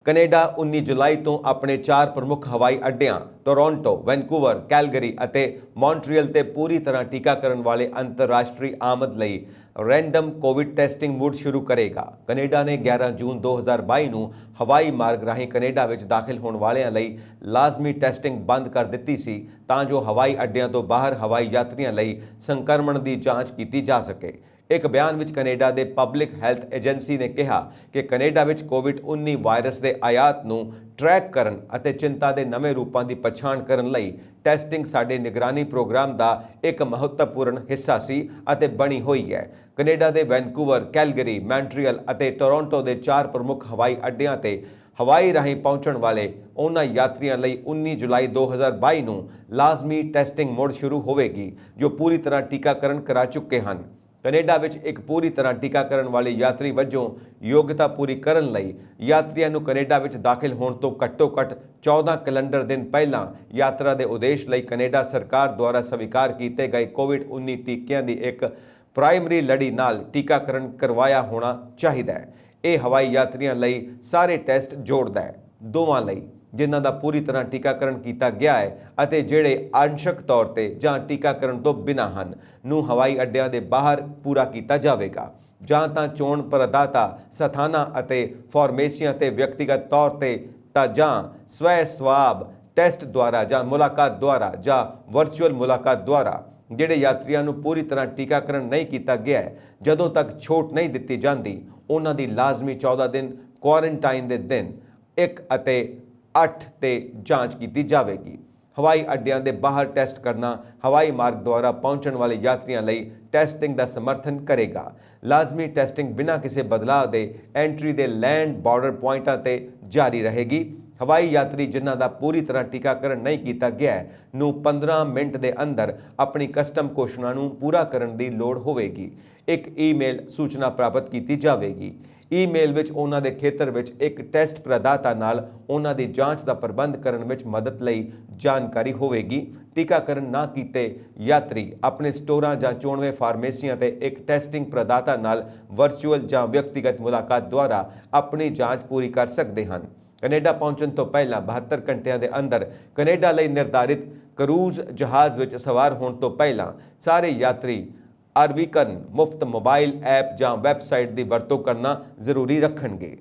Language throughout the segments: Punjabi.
ਕੈਨੇਡਾ 19 ਜੁਲਾਈ ਤੋਂ ਆਪਣੇ 4 ਪ੍ਰਮੁੱਖ ਹਵਾਈ ਅੱਡਿਆਂ ਟੋਰਾਂਟੋ, ਵੈਨਕੂਵਰ, ਕੈਲਗਰੀ ਅਤੇ ਮੌਂਟਰੀਅਲ ਤੇ ਪੂਰੀ ਤਰ੍ਹਾਂ ਟੀਕਾਕਰਨ ਵਾਲੇ ਅੰਤਰਰਾਸ਼ਟਰੀ ਆਮਦ ਲਈ ਰੈਂਡਮ ਕੋਵਿਡ ਟੈਸਟਿੰਗ ਮੁੜ ਸ਼ੁਰੂ ਕਰੇਗਾ। ਕੈਨੇਡਾ ਨੇ 11 ਜੂਨ 2022 ਨੂੰ ਹਵਾਈ ਮਾਰਗ ਰਾਹੀਂ ਕੈਨੇਡਾ ਵਿੱਚ ਦਾਖਲ ਹੋਣ ਵਾਲਿਆਂ ਲਈ ਲਾਜ਼ਮੀ ਟੈਸਟਿੰਗ ਬੰਦ ਕਰ ਦਿੱਤੀ ਸੀ ਤਾਂ ਜੋ ਹਵਾਈ ਅੱਡਿਆਂ ਤੋਂ ਬਾਹਰ ਹਵਾਈ ਯਾਤਰੀਆਂ ਲਈ ਸੰਕਰਮਣ ਦੀ ਜਾਂਚ ਕੀਤੀ ਜਾ ਸਕੇ। ਇੱਕ ਬਿਆਨ ਵਿੱਚ ਕੈਨੇਡਾ ਦੇ ਪਬਲਿਕ ਹੈਲਥ ਏਜੰਸੀ ਨੇ ਕਿਹਾ ਕਿ ਕੈਨੇਡਾ ਵਿੱਚ ਕੋਵਿਡ-19 ਵਾਇਰਸ ਦੇ ਆਯਾਤ ਨੂੰ ਟਰੈਕ ਕਰਨ ਅਤੇ ਚਿੰਤਾ ਦੇ ਨਵੇਂ ਰੂਪਾਂ ਦੀ ਪਛਾਣ ਕਰਨ ਲਈ ਟੈਸਟਿੰਗ ਸਾਡੇ ਨਿਗਰਾਨੀ ਪ੍ਰੋਗਰਾਮ ਦਾ ਇੱਕ ਮਹੱਤਵਪੂਰਨ ਹਿੱਸਾ ਸੀ ਅਤੇ ਬਣੀ ਹੋਈ ਹੈ। ਕੈਨੇਡਾ ਦੇ ਵੈਨਕੂਵਰ, ਕੈਲਗਰੀ, ਮੌਂਟਰੀਅਲ ਅਤੇ ਟੋਰਾਂਟੋ ਦੇ 4 ਪ੍ਰਮੁੱਖ ਹਵਾਈ ਅੱਡਿਆਂ ਤੇ ਹਵਾਈ ਰਾਹੀਂ ਪਹੁੰਚਣ ਵਾਲੇ ਉਹਨਾਂ ਯਾਤਰੀਆਂ ਲਈ 19 ਜੁਲਾਈ 2022 ਨੂੰ ਲਾਜ਼ਮੀ ਟੈਸਟਿੰਗ ਮੁੜ ਸ਼ੁਰੂ ਹੋਵੇਗੀ ਜੋ ਪੂਰੀ ਤਰ੍ਹਾਂ ਟੀਕਾਕਰਨ ਕਰਾ ਚੁੱਕੇ ਹਨ। ਕੈਨੇਡਾ ਵਿੱਚ ਇੱਕ ਪੂਰੀ ਤਰ੍ਹਾਂ ਟੀਕਾਕਰਨ ਵਾਲੇ ਯਾਤਰੀ ਵਜੋਂ ਯੋਗਤਾ ਪੂਰੀ ਕਰਨ ਲਈ ਯਾਤਰੀਆਂ ਨੂੰ ਕੈਨੇਡਾ ਵਿੱਚ ਦਾਖਲ ਹੋਣ ਤੋਂ ਘੱਟੋ-ਘੱਟ 14 ਕੈਲੰਡਰ ਦਿਨ ਪਹਿਲਾਂ ਯਾਤਰਾ ਦੇ ਉਦੇਸ਼ ਲਈ ਕੈਨੇਡਾ ਸਰਕਾਰ ਦੁਆਰਾ ਸਵੀਕਾਰ ਕੀਤੇ ਗਏ ਕੋਵਿਡ-19 ਟੀਕਿਆਂ ਦੀ ਇੱਕ ਪ੍ਰਾਇਮਰੀ ਲੜੀ ਨਾਲ ਟੀਕਾਕਰਨ ਕਰਵਾਇਆ ਹੋਣਾ ਚਾਹੀਦਾ ਹੈ। ਇਹ ਹਵਾਈ ਯਾਤਰੀਆਂ ਲਈ ਸਾਰੇ ਟੈਸਟ ਜੋੜਦਾ ਹੈ, ਦੋਵਾਂ ਲਈ ਜਿਨ੍ਹਾਂ ਦਾ ਪੂਰੀ ਤਰ੍ਹਾਂ ਟੀਕਾਕਰਨ ਕੀਤਾ ਗਿਆ ਹੈ ਅਤੇ ਜਿਹੜੇ ਅੰਸ਼ਕ ਤੌਰ ਤੇ ਜਾਂ ਟੀਕਾਕਰਨ ਤੋਂ ਬਿਨਾਂ ਹਨ ਨੂੰ ਹਵਾਈ ਅੱਡਿਆਂ ਦੇ ਬਾਹਰ ਪੂਰਾ ਕੀਤਾ ਜਾਵੇਗਾ। ਜਾਂ ਤਾਂ ਚੋਣ ਪ੍ਰਦਾਤਾ ਸਥਾਨਾਂ ਅਤੇ ਫਾਰਮੇਸੀਆਂ ਤੇ ਵਿਅਕਤੀਗਤ ਤੌਰ ਤੇ ਤਾਂ ਜਾਂ ਸਵੈ ਸਵਾਬ ਟੈਸਟ ਦੁਆਰਾ ਜਾਂ ਮੁਲਾਕਾਤ ਦੁਆਰਾ ਜਾਂ ਵਰਚੁਅਲ ਮੁਲਾਕਾਤ ਦੁਆਰਾ। ਜਿਹੜੇ ਯਾਤਰੀਆਂ ਨੂੰ ਪੂਰੀ ਤਰ੍ਹਾਂ ਟੀਕਾਕਰਨ ਨਹੀਂ ਕੀਤਾ ਗਿਆ ਹੈ, ਜਦੋਂ ਤੱਕ ਛੋਟ ਨਹੀਂ ਦਿੱਤੀ ਜਾਂਦੀ ਉਹਨਾਂ ਦੀ ਲਾਜ਼ਮੀ 14 ਦਿਨ ਕੁਆਰੰਟਾਈਨ ਦੇ ਦਿਨ 1 ਅਤੇ 8 ਤੇ ਜਾਂਚ ਕੀਤੀ ਜਾਵੇਗੀ। ਹਵਾਈ ਅੱਡਿਆਂ ਦੇ ਬਾਹਰ ਟੈਸਟ ਕਰਨਾ ਹਵਾਈ ਮਾਰਗ ਦੁਆਰਾ ਪਹੁੰਚਣ ਵਾਲੇ ਯਾਤਰੀਆਂ ਲਈ ਟੈਸਟਿੰਗ ਦਾ ਸਮਰਥਨ ਕਰੇਗਾ। ਲਾਜ਼ਮੀ ਟੈਸਟਿੰਗ ਬਿਨਾਂ ਕਿਸੇ ਬਦਲਾਅ ਦੇ ਐਂਟਰੀ ਦੇ ਲੈਂਡ ਬਾਰਡਰ ਪੁਆਇੰਟਾਂ ਤੇ ਜਾਰੀ ਰਹੇਗੀ। ਹਵਾਈ ਯਾਤਰੀ ਜਿਨ੍ਹਾਂ ਦਾ ਪੂਰੀ ਤਰ੍ਹਾਂ ਟੀਕਾਕਰਨ ਨਹੀਂ ਕੀਤਾ ਗਿਆ ਨੂੰ 15 ਮਿੰਟ ਦੇ ਅੰਦਰ ਆਪਣੀ ਕਸਟਮ ਘੋਸ਼ਣਾ ਨੂੰ ਪੂਰਾ ਕਰਨ ਦੀ ਲੋੜ ਹੋਵੇਗੀ। ਇੱਕ ਈਮੇਲ ਸੂਚਨਾ ਪ੍ਰਾਪਤ ਕੀਤੀ ਜਾਵੇਗੀ। ਈਮੇਲ ਵਿੱਚ ਉਹਨਾਂ ਦੇ ਖੇਤਰ ਵਿੱਚ ਇੱਕ ਟੈਸਟ ਪ੍ਰਦਾਤਾ ਨਾਲ ਉਹਨਾਂ ਦੀ ਜਾਂਚ ਦਾ ਪ੍ਰਬੰਧ ਕਰਨ ਵਿੱਚ ਮਦਦ ਲਈ ਜਾਣਕਾਰੀ ਹੋਵੇਗੀ। ਟੀਕਾਕਰਨ ਨਾ ਕੀਤੇ ਯਾਤਰੀ ਆਪਣੇ ਸਟੋਰਾਂ ਜਾਂ ਚੋਣਵੇਂ ਫਾਰਮੇਸੀਆਂ ਤੇ ਇੱਕ ਟੈਸਟਿੰਗ ਪ੍ਰਦਾਤਾ ਨਾਲ ਵਰਚੁਅਲ ਜਾਂ ਵਿਅਕਤੀਗਤ ਮੁਲਾਕਾਤ ਦੁਆਰਾ ਆਪਣੀ ਜਾਂਚ ਪੂਰੀ ਕਰ ਸਕਦੇ ਹਨ। ਕੈਨੇਡਾ ਪਹੁੰਚਣ ਤੋਂ ਪਹਿਲਾਂ 72 ਘੰਟਿਆਂ ਦੇ ਅੰਦਰ ਕੈਨੇਡਾ ਲਈ ਨਿਰਧਾਰਿਤ ਕਰੂਜ਼ ਜਹਾਜ਼ ਵਿੱਚ ਸਵਾਰ ਹੋਣ ਤੋਂ ਪਹਿਲਾਂ ਸਾਰੇ ਯਾਤਰੀ ਆਰਵੀਕਨ ਮੁਫਤ ਮੋਬਾਈਲ ਐਪ ਜਾਂ ਵੈਬਸਾਈਟ ਦੀ ਵਰਤੋਂ ਕਰਨਾ ਜ਼ਰੂਰੀ ਰੱਖਣਗੇ।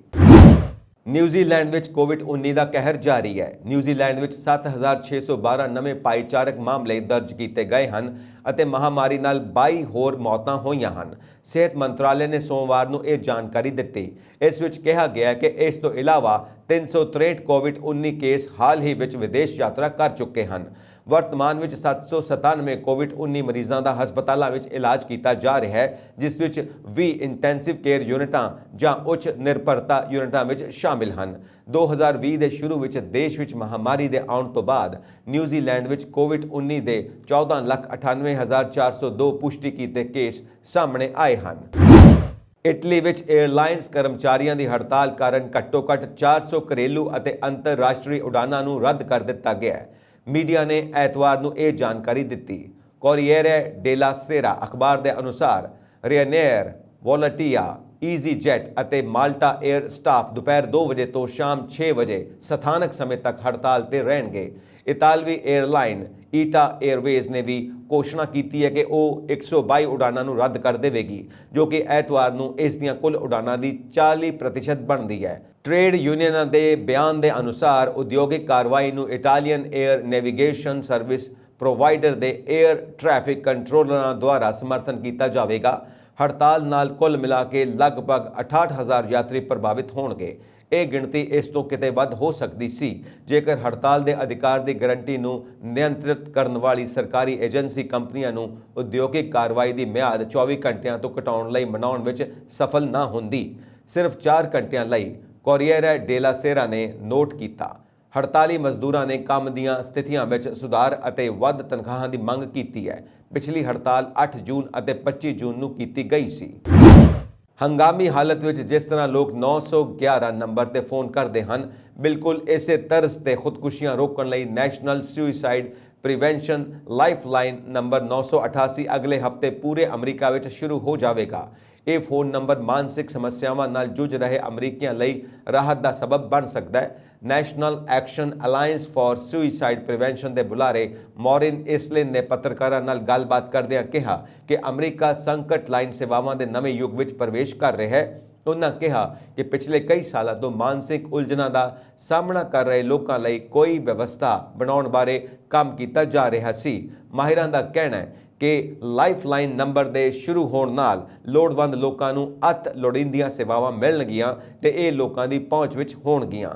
ਨਿਊਜ਼ੀਲੈਂਡ ਵਿੱਚ ਕੋਵਿਡ-19 ਦਾ ਕਹਿਰ ਜਾਰੀ ਹੈ। ਨਿਊਜ਼ੀਲੈਂਡ ਵਿੱਚ 7612 ਨਵੇਂ ਭਾਈਚਾਰਕ ਮਾਮਲੇ ਦਰਜ ਕੀਤੇ ਗਏ ਹਨ ਅਤੇ ਮਹਾਮਾਰੀ ਨਾਲ 22 ਹੋਰ ਮੌਤਾਂ ਹੋਈਆਂ ਹਨ। ਸਿਹਤ ਮੰਤਰਾਲੇ ਨੇ ਸੋਮਵਾਰ ਨੂੰ ਇਹ ਜਾਣਕਾਰੀ ਦਿੱਤੀ। ਇਸ ਵਿੱਚ ਕਿਹਾ ਗਿਆ ਕਿ ਇਸ ਤੋਂ ਇਲਾਵਾ 363 ਕੋਵਿਡ-19 ਕੇਸ ਹਾਲ ਹੀ ਵਿੱਚ ਵਿਦੇਸ਼ ਯਾਤਰਾ ਕਰ ਚੁੱਕੇ ਹਨ। ਵਰਤਮਾਨ ਵਿੱਚ 797 ਕੋਵਿਡ-19 ਮਰੀਜ਼ਾਂ ਦਾ ਹਸਪਤਾਲਾਂ ਵਿੱਚ ਇਲਾਜ ਕੀਤਾ ਜਾ ਰਿਹਾ ਹੈ, ਜਿਸ ਵਿੱਚ 20 ਇੰਟੈਂਸਿਵ ਕੇਅਰ ਯੂਨਿਟਾਂ ਜਾਂ ਉੱਚ ਨਿਰਭਰਤਾ ਯੂਨਿਟਾਂ ਵਿੱਚ ਸ਼ਾਮਿਲ ਹਨ। 2020 ਦੇ ਸ਼ੁਰੂ ਵਿੱਚ ਦੇਸ਼ ਵਿੱਚ ਮਹਾਮਾਰੀ ਦੇ ਆਉਣ ਤੋਂ ਬਾਅਦ ਨਿਊਜ਼ੀਲੈਂਡ ਵਿੱਚ ਕੋਵਿਡ-19 ਦੇ 14,98,402 ਪੁਸ਼ਟੀ ਕੀਤੇ ਕੇਸ ਸਾਹਮਣੇ ਆਏ ਹਨ। ਇਟਲੀ ਵਿੱਚ 에ਅਰਲਾਈਨਸ ਕਰਮਚਾਰੀਆਂ ਦੀ ਹੜਤਾਲ ਕਾਰਨ ਘੱਟੋ-ਘੱਟ 400 ਘਰੇਲੂ ਅਤੇ ਅੰਤਰਰਾਸ਼ਟਰੀ ਉਡਾਨਾਂ ਨੂੰ ਰੱਦ ਕਰ ਦਿੱਤਾ ਗਿਆ ਹੈ। ਮੀਡੀਆ ਨੇ ਐਤਵਾਰ ਨੂੰ ਇਹ ਜਾਣਕਾਰੀ ਦਿੱਤੀ। ਕੋਰੀਏਰੇ ਡੇਲਾ ਸੇਰਾ ਅਖਬਾਰ ਦੇ ਅਨੁਸਾਰ ਰਿਆਨੇਅਰ, ਵੋਲਟੀਆ, ਈਜ਼ੀ ਜੈਟ ਅਤੇ ਮਾਲਟਾ 에ਅਰ ਸਟਾਫ ਦੁਪਹਿਰ 2 ਵਜੇ ਤੋਂ ਸ਼ਾਮ 6 ਵਜੇ ਸਥਾਨਕ ਸਮੇਂ ਤੱਕ ਹੜਤਾਲ ਤੇ ਰਹਿਣਗੇ। ਇਤਾਲਵੀ 에ਅਰਲਾਈਨ ਈਟਾ 에ਅਰਵੇਜ਼ ਨੇ ਵੀ ਘੋਸ਼ਣਾ ਕੀਤੀ ਹੈ ਕਿ ਉਹ 122 ਉਡਾਨਾਂ ਨੂੰ ਰੱਦ ਕਰ ਦੇਵੇਗੀ, ਜੋ ਕਿ ਐਤਵਾਰ ਨੂੰ ਇਸ ਦੀਆਂ ਕੁੱਲ ਉਡਾਨਾਂ ਦੀ 40% ਬਣਦੀ ਹੈ। ਟ੍ਰੇਡ ਯੂਨੀਅਨਾਂ ਦੇ ਬਿਆਨ ਦੇ ਅਨੁਸਾਰ ਉਦਯੋਗਿਕ ਕਾਰਵਾਈ ਨੂੰ Italian air navigation service provider ਦੇ 에ਅਰ ਟ੍ਰੈਫਿਕ ਕੰਟਰੋਲਰਾਂ ਦੁਆਰਾ ਸਮਰਥਨ ਕੀਤਾ ਜਾਵੇਗਾ। ਹੜਤਾਲ ਨਾਲ ਕੁੱਲ ਮਿਲਾ ਕੇ ਲਗਭਗ 68,000 ਯਾਤਰੀ ਪ੍ਰਭਾਵਿਤ ਹੋਣਗੇ। ਇਹ ਗਿਣਤੀ ਇਸ ਤੋਂ ਕਿਤੇ ਵੱਧ ਹੋ ਸਕਦੀ ਸੀ ਜੇਕਰ ਹੜਤਾਲ ਦੇ ਅਧਿਕਾਰ ਦੀ ਗਾਰੰਟੀ ਨੂੰ ਨਿਯੰਤਰਿਤ ਕਰਨ ਵਾਲੀ ਸਰਕਾਰੀ ਏਜੰਸੀ ਕੰਪਨੀਆਂ ਨੂੰ ਉਦਯੋਗਿਕ ਕਾਰਵਾਈ ਦੀ ਮਿਆਦ 24 ਘੰਟਿਆਂ ਤੋਂ ਘਟਾਉਣ ਲਈ ਮਨਾਉਣ ਵਿੱਚ ਸਫਲ ਨਾ ਹੁੰਦੀ। ਸਿਰਫ 4 ਘੰਟਿਆਂ ਲਈ ਕੋਰੀਏਰਾ ਡੇਲਾ ਸੇਰਾ ਨੇ ਨੋਟ ਕੀਤਾ। ਹੜਤਾਲੀ ਮਜ਼ਦੂਰਾਂ ਨੇ ਕੰਮ ਦੀਆਂ ਸਥਿਤੀਆਂ ਵਿੱਚ ਸੁਧਾਰ ਅਤੇ ਵੱਧ ਤਨਖਾਹਾਂ ਦੀ ਮੰਗ ਕੀਤੀ ਹੈ। ਪਿਛਲੀ ਹੜਤਾਲ 8 ਜੂਨ ਅਤੇ 25 ਜੂਨ ਨੂੰ ਕੀਤੀ ਗਈ ਸੀ। ਹੰਗਾਮੀ ਹਾਲਤ ਵਿੱਚ ਜਿਸ ਤਰ੍ਹਾਂ ਲੋਕ 911 ਨੰਬਰ ਤੇ ਫੋਨ ਕਰਦੇ ਹਨ, ਬਿਲਕੁਲ ਇਸੇ ਤਰਜ਼ ਤੇ ਖੁਦਕੁਸ਼ੀਆਂ ਰੋਕਣ ਲਈ national suicide prevention lifeline number 988 ਅਗਲੇ ਹਫ਼ਤੇ ਪੂਰੇ ਅਮਰੀਕਾ ਵਿੱਚ ਸ਼ੁਰੂ ਹੋ ਜਾਵੇਗਾ। ਇਹ ਫੋਨ ਨੰਬਰ ਮਾਨਸਿਕ ਸਮੱਸਿਆਵਾਂ ਨਾਲ ਜੂਝ ਰਹੇ ਅਮਰੀਕੀਆਂ ਲਈ ਰਾਹਤ ਦਾ ਸਬਬ ਬਣ ਸਕਦਾ ਹੈ। National action alliance for suicide prevention ਦੇ ਬੁਲਾਰੇ ਮੌਰਿਨ ਇਸਲਿਨ ਨੇ ਪੱਤਰਕਾਰਾਂ ਨਾਲ ਗੱਲਬਾਤ ਕਰਦਿਆਂ ਕਿਹਾ ਕਿ ਅਮਰੀਕਾ ਸੰਕਟ ਲਾਈਨ ਸੇਵਾਵਾਂ ਦੇ ਨਵੇਂ ਯੁੱਗ ਵਿੱਚ ਪ੍ਰਵੇਸ਼ ਕਰ ਰਿਹਾ ਹੈ। ਉਹਨਾਂ ਕਿਹਾ ਕਿ ਪਿਛਲੇ ਕਈ ਸਾਲਾਂ ਤੋਂ ਮਾਨਸਿਕ ਉਲਝਣਾਂ ਦਾ ਸਾਹਮਣਾ ਕਰ ਰਹੇ ਲੋਕਾਂ ਲਈ ਕੋਈ ਵਿਵਸਥਾ ਬਣਾਉਣ ਬਾਰੇ ਕੰਮ ਕੀਤਾ ਜਾ ਰਿਹਾ ਸੀ। ਮਾਹਿਰਾਂ ਦਾ ਕਹਿਣਾ ਹੈ ਕਿ ਲਾਈਫਲਾਈਨ ਨੰਬਰ ਦੇ ਸ਼ੁਰੂ ਹੋਣ ਨਾਲ ਲੋੜਵੰਦ ਲੋਕਾਂ ਨੂੰ ਅਤ ਲੋੜੀਂਦੀਆਂ ਸੇਵਾਵਾਂ ਮਿਲਣਗੀਆਂ ਤੇ ਇਹ ਲੋਕਾਂ ਦੀ ਪਹੁੰਚ ਵਿੱਚ ਹੋਣਗੀਆਂ।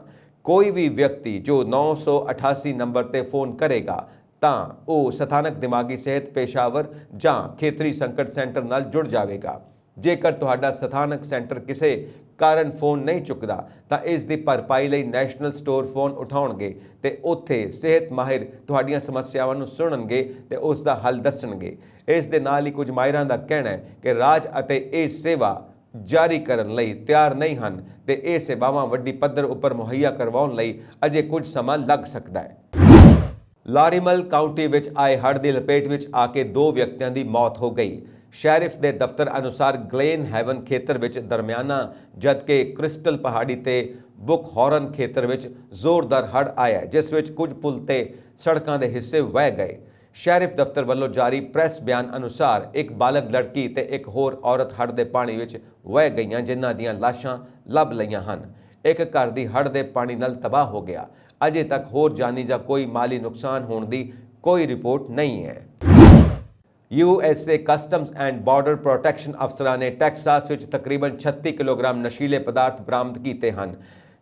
ਕੋਈ ਵੀ ਵਿਅਕਤੀ ਜੋ 988 ਨੰਬਰ ਤੇ ਫੋਨ ਕਰੇਗਾ ਤਾਂ ਉਹ ਸਥਾਨਕ ਦਿਮਾਗੀ ਸਿਹਤ ਪੇਸ਼ਾਵਰ ਜਾਂ ਖੇਤਰੀ ਸੰਕਟ ਸੈਂਟਰ ਨਾਲ ਜੁੜ ਜਾਵੇਗਾ। ਜੇਕਰ ਤੁਹਾਡਾ ਸਥਾਨਕ ਸੈਂਟਰ ਕਿਸੇ ਕਾਰਨ ਫੋਨ ਨਹੀਂ ਚੁੱਕਦਾ ਤਾਂ ਇਸ ਦੀ ਭਰਪਾਈ ਲਈ ਨੈਸ਼ਨਲ ਸਟੋਰ ਫੋਨ ਉਠਾਉਣਗੇ ਤੇ ਉੱਥੇ ਸਿਹਤ ਮਾਹਿਰ ਤੁਹਾਡੀਆਂ ਸਮੱਸਿਆਵਾਂ ਨੂੰ ਸੁਣਨਗੇ ਤੇ ਉਸ ਦਾ ਹੱਲ ਦੱਸਣਗੇ। ਇਸ ਦੇ ਨਾਲ ਹੀ ਕੁਝ ਮਾਹਿਰਾਂ ਦਾ ਕਹਿਣਾ ਹੈ ਕਿ ਰਾਜ ਅਤੇ ਇਹ ਸੇਵਾ ਜਾਰੀ ਕਰਨ ਲਈ ਤਿਆਰ ਨਹੀਂ ਹਨ ਤੇ ਇਹ ਸੇਵਾਵਾਂ ਵੱਡੀ ਪੱਧਰ ਉੱਪਰ ਮੁਹੱਈਆ ਕਰਵਾਉਣ ਲਈ ਅਜੇ ਕੁਝ ਸਮਾਂ ਲੱਗ ਸਕਦਾ ਹੈ। ਲਾਰੀਮਲ ਕਾਉਂਟੀ ਵਿੱਚ ਆਏ ਹੜ੍ਹ ਦੀ ਲਪੇਟ ਵਿੱਚ ਆ ਕੇ 2 ਵਿਅਕਤੀਆਂ ਦੀ ਮੌਤ ਹੋ ਗਈ। ਸ਼ੈਰਿਫ ਦੇ ਦਫ਼ਤਰ ਅਨੁਸਾਰ ਗਲੇਨ ਹੈਵਨ ਖੇਤਰ ਵਿੱਚ ਦਰਮਿਆਨਾ ਜਦਕਿ ਕ੍ਰਿਸਟਲ ਪਹਾੜੀ ਤੇ ਬੁਕ ਹੌਰਨ ਖੇਤਰ ਵਿੱਚ ਜ਼ੋਰਦਾਰ ਹੜ੍ਹ ਆਇਆ ਜਿਸ ਵਿੱਚ ਕੁਝ ਪੁਲ ਤੇ ਸੜਕਾਂ ਦੇ ਹਿੱਸੇ ਵਹਿ ਗਏ। ਸ਼ੈਰਿਫ ਦਫ਼ਤਰ ਵੱਲੋਂ ਜਾਰੀ ਪ੍ਰੈਸ ਬਿਆਨ ਅਨੁਸਾਰ ਇੱਕ ਬਾਲਗ ਲੜਕੀ ਤੇ ਇੱਕ ਹੋਰ ਔਰਤ ਹੜ੍ਹ ਦੇ ਪਾਣੀ ਵਿੱਚ ਵਹਿ ਗਈਆਂ ਜਿਨ੍ਹਾਂ ਦੀਆਂ ਲਾਸ਼ਾਂ ਲੱਭ ਲਈਆਂ ਹਨ। ਇੱਕ ਘਰ ਦੀ ਹੜ੍ਹ ਦੇ ਪਾਣੀ ਨਾਲ ਤਬਾਹ ਹੋ ਗਿਆ। ਅਜੇ ਤੱਕ ਹੋਰ ਜਾਨੀ ਜਾਂ ਕੋਈ ਮਾਲੀ ਨੁਕਸਾਨ ਹੋਣ ਦੀ ਕੋਈ ਰਿਪੋਰਟ ਨਹੀਂ ਹੈ। USA customs and border protection ਅਫਸਰਾਂ ਨੇ ਟੈਕਸਾਸ ਵਿੱਚ ਤਕਰੀਬਨ 36 ਕਿਲੋਗ੍ਰਾਮ ਨਸ਼ੀਲੇ ਪਦਾਰਥ ਬਰਾਮਦ ਕੀਤੇ ਹਨ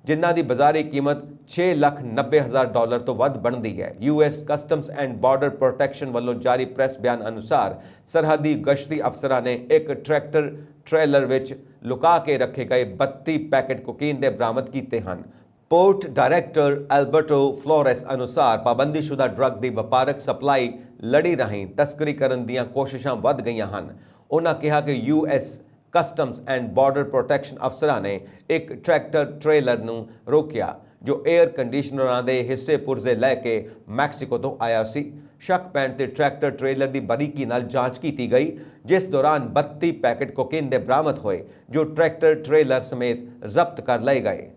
ਜਿਨ੍ਹਾਂ ਦੀ ਬਾਜ਼ਾਰੀ ਕੀਮਤ $6,90,000 ਤੋਂ ਵੱਧ ਬਣਦੀ ਹੈ। US customs and border protection ਵੱਲੋਂ ਜਾਰੀ ਪ੍ਰੈਸ ਬਿਆਨ ਅਨੁਸਾਰ ਸਰਹੱਦੀ ਗਸ਼ਤੀ ਅਫਸਰਾਂ ਨੇ ਇੱਕ ਟਰੈਕਟਰ ਟ੍ਰੇਲਰ ਵਿੱਚ ਲੁਕਾ ਕੇ ਰੱਖੇ ਗਏ 32 ਪੈਕੇਟ ਕੋਕੀਨ ਦੇ ਬਰਾਮਦ ਕੀਤੇ ਹਨ। ਪੋਰਟ ਡਾਇਰੈਕਟਰ ਐਲਬਰਟੋ ਫਲੋਰੈਸ ਅਨੁਸਾਰ ਪਾਬੰਦੀਸ਼ੁਦਾ ਡਰੱਗ ਦੀ ਵਪਾਰਕ ਸਪਲਾਈ ਲੜੀ ਰਾਹੀਂ ਤਸਕਰੀ ਕਰਨ ਦੀਆਂ ਕੋਸ਼ਿਸ਼ਾਂ ਵੱਧ ਗਈਆਂ ਹਨ। ਉਹਨਾਂ ਕਿਹਾ ਕਿ US customs and border protection ਅਫਸਰਾਂ ਨੇ ਇੱਕ ਟਰੈਕਟਰ ਟ੍ਰੇਲਰ ਨੂੰ ਰੋਕਿਆ ਜੋ 에ਅਰ ਕੰਡੀਸ਼ਨਰਾਂ ਦੇ ਹਿੱਸੇ ਪੁਰਜ਼ੇ ਲੈ ਕੇ ਮੈਕਸੀਕੋ ਤੋਂ ਆਇਆ ਸੀ। ਸ਼ੱਕ ਪੈਣ ਤੇ ਟਰੈਕਟਰ ਟ੍ਰੇਲਰ ਦੀ ਬਾਰੀਕੀ ਨਾਲ ਜਾਂਚ ਕੀਤੀ ਗਈ ਜਿਸ ਦੌਰਾਨ 32 ਪੈਕੇਟ ਕੋਕੀਨ ਦੇ ਬਰਾਮਦ ਹੋਏ ਜੋ ਟਰੈਕਟਰ ਟ੍ਰੇਲਰ ਸਮੇਤ ਜ਼ਬਤ ਕਰ ਲਏ ਗਏ।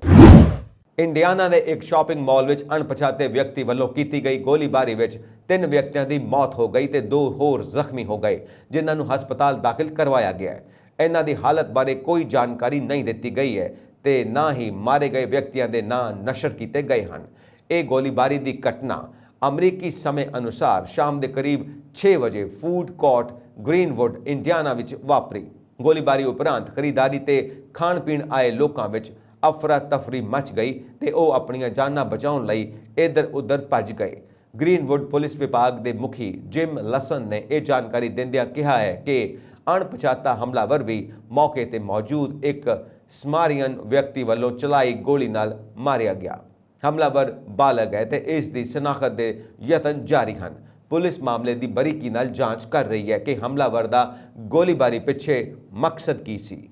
ਇੰਡੀਆਨਾ ਦੇ ਇੱਕ ਸ਼ਾਪਿੰਗ ਮਾਲ ਵਿੱਚ ਅਣਪਛਾਤੇ ਵਿਅਕਤੀ ਵੱਲੋਂ ਕੀਤੀ ਗਈ ਗੋਲੀਬਾਰੀ ਵਿੱਚ 3 ਵਿਅਕਤੀਆਂ ਦੀ ਮੌਤ ਹੋ ਗਈ ਤੇ 2 ਹੋਰ ਜ਼ਖਮੀ ਹੋ ਗਏ ਜਿਨ੍ਹਾਂ ਨੂੰ ਹਸਪਤਾਲ ਦਾਖਲ ਕਰਵਾਇਆ ਗਿਆ ਹੈ। ਇਹਨਾਂ ਦੀ ਹਾਲਤ ਬਾਰੇ ਕੋਈ ਜਾਣਕਾਰੀ ਨਹੀਂ ਦਿੱਤੀ ਗਈ ਹੈ ਤੇ ਨਾ ਹੀ ਮਾਰੇ ਗਏ ਵਿਅਕਤੀਆਂ ਦੇ ਨਾਂ ਨਸ਼ਰ ਕੀਤੇ ਗਏ ਹਨ। ਇਹ ਗੋਲੀਬਾਰੀ ਦੀ ਘਟਨਾ ਅਮਰੀਕੀ ਸਮੇਂ ਅਨੁਸਾਰ ਸ਼ਾਮ ਦੇ ਕਰੀਬ 6 ਵਜੇ ਫੂਡ ਕੋਰਟ ਗ੍ਰੀਨਵੁੱਡ ਇੰਡੀਆਨਾ ਵਿੱਚ ਵਾਪਰੀ। ਗੋਲੀਬਾਰੀ ਉਪਰੰਤ ਖਰੀਦਦਾਰੀ ਤੇ ਖਾਣ ਪੀਣ ਆਏ ਲੋਕਾਂ ਵਿੱਚ ਅਫਰਾ ਤਫਰੀ ਮਚ ਗਈ ਤੇ ਉਹ ਆਪਣੀਆਂ ਜਾਨਾਂ ਬਚਾਉਣ ਲਈ ਇੱਧਰ ਉੱਧਰ ਭੱਜ ਗਏ। ਗ੍ਰੀਨਵੁੱਡ ਪੁਲਿਸ ਵਿਭਾਗ ਦੇ ਮੁਖੀ ਜਿਮ ਲਸਨ ਨੇ ਇਹ ਜਾਣਕਾਰੀ ਦਿੰਦਿਆਂ ਕਿਹਾ ਹੈ ਕਿ ਅਣਪਛਾਤਾ ਹਮਲਾਵਰ ਵੀ ਮੌਕੇ ਤੇ ਮੌਜੂਦ ਇੱਕ ਸਮਾਰੀਅਨ ਵਿਅਕਤੀ ਵੱਲੋਂ ਚਲਾਈ ਗੋਲੀ ਨਾਲ ਮਾਰਿਆ ਗਿਆ। ਹਮਲਾਵਰ ਬਾਲਗ ਹੈ ਤੇ ਇਸ ਦੀ ਸ਼ਨਾਖਤ ਦੇ ਯਤਨ ਜਾਰੀ ਹਨ। ਪੁਲਿਸ ਮਾਮਲੇ ਦੀ ਬਰੀਕੀ ਨਾਲ ਜਾਂਚ ਕਰ ਰਹੀ ਹੈ ਕਿ ਹਮਲਾਵਰ ਦਾ ਗੋਲੀਬਾਰੀ ਪਿੱਛੇ ਮਕਸਦ ਕੀ ਸੀ।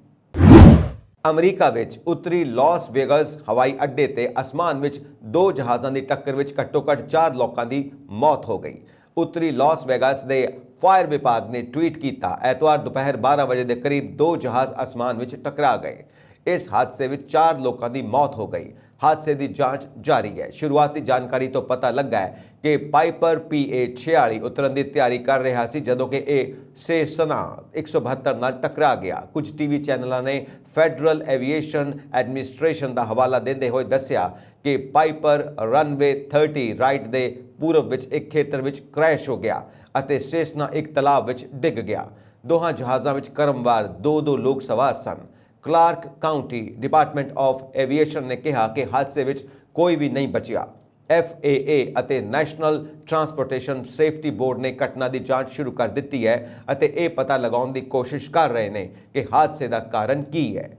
ਅਮਰੀਕਾ ਵਿੱਚ ਉੱਤਰੀ ਲਾਸ ਵੇਗਸ ਹਵਾਈ ਅੱਡੇ ਤੇ ਅਸਮਾਨ ਵਿੱਚ 2 ਜਹਾਜ਼ਾਂ ਦੀ ਟੱਕਰ ਵਿੱਚ ਘੱਟੋ-ਘੱਟ 4 ਲੋਕਾਂ ਦੀ ਮੌਤ ਹੋ ਗਈ। ਉੱਤਰੀ ਲਾਸ ਵੇਗਸ ਦੇ ਫਾਇਰ ਵਿਭਾਗ ਨੇ ਟਵੀਟ ਕੀਤਾ, ਐਤਵਾਰ ਦੁਪਹਿਰ 12 ਵਜੇ ਦੇ ਕਰੀਬ 2 ਜਹਾਜ਼ ਅਸਮਾਨ ਵਿੱਚ ਟਕਰਾ ਗਏ। ਇਸ ਹਾਦਸੇ ਵਿੱਚ 4 ਲੋਕਾਂ ਦੀ ਮੌਤ ਹੋ ਗਈ। ਹਾਦਸੇ ਦੀ ਜਾਂਚ ਜਾਰੀ ਹੈ। ਸ਼ੁਰੂਆਤੀ ਜਾਣਕਾਰੀ ਤੋਂ ਪਤਾ ਲੱਗਾ ਹੈ ਕਿ ਪਾਈਪਰ PA-46 ਉਤਰਨ ਦੀ ਤਿਆਰੀ ਕਰ ਰਿਹਾ ਸੀ ਜਦੋਂ ਕਿ ਇਹ ਸੇਸਨਾ 172 ਨਾਲ ਟਕਰਾ ਗਿਆ। ਕੁਝ ਟੀਵੀ ਚੈਨਲਾਂ ਨੇ ਫੈਡਰਲ ਐਵੀਏਸ਼ਨ ਐਡਮਿਨਿਸਟ੍ਰੇਸ਼ਨ ਦਾ ਹਵਾਲਾ ਦਿੰਦੇ ਹੋਏ ਦੱਸਿਆ ਕਿ ਪਾਈਪਰ ਰਨਵੇ 30 ਰਾਈਟ ਦੇ ਪੂਰਬ ਵਿੱਚ ਇੱਕ ਖੇਤਰ ਵਿੱਚ ਕ੍ਰੈਸ਼ ਹੋ ਗਿਆ ਅਤੇ ਸੇਸਨਾ ਇੱਕ ਤਲਾਬ ਵਿੱਚ ਡਿੱਗ ਗਿਆ। ਦੋਹਾਂ ਜਹਾਜ਼ਾਂ ਵਿੱਚ ਕਰਮਵਾਰ 2 ਲੋਕ ਸਵਾਰ ਸਨ। Clark County Department of Aviation ਨੇ ਕਿਹਾ ਕਿ ਹਾਦਸੇ ਵਿੱਚ ਕੋਈ ਵੀ ਨਹੀਂ ਬਚਿਆ। FAA ਅਤੇ ਨੈਸ਼ਨਲ ਟਰਾਂਸਪੋਰਟੇਸ਼ਨ ਸੇਫਟੀ ਬੋਰਡ ਨੇ ਘਟਨਾ ਦੀ ਜਾਂਚ ਸ਼ੁਰੂ ਕਰ ਦਿੱਤੀ ਹੈ ਅਤੇ ਇਹ ਪਤਾ ਲਗਾਉਣ ਦੀ ਕੋਸ਼ਿਸ਼ ਕਰ ਰਹੇ ਨੇ ਕਿ ਹਾਦਸੇ ਦਾ ਕਾਰਨ ਕੀ ਹੈ।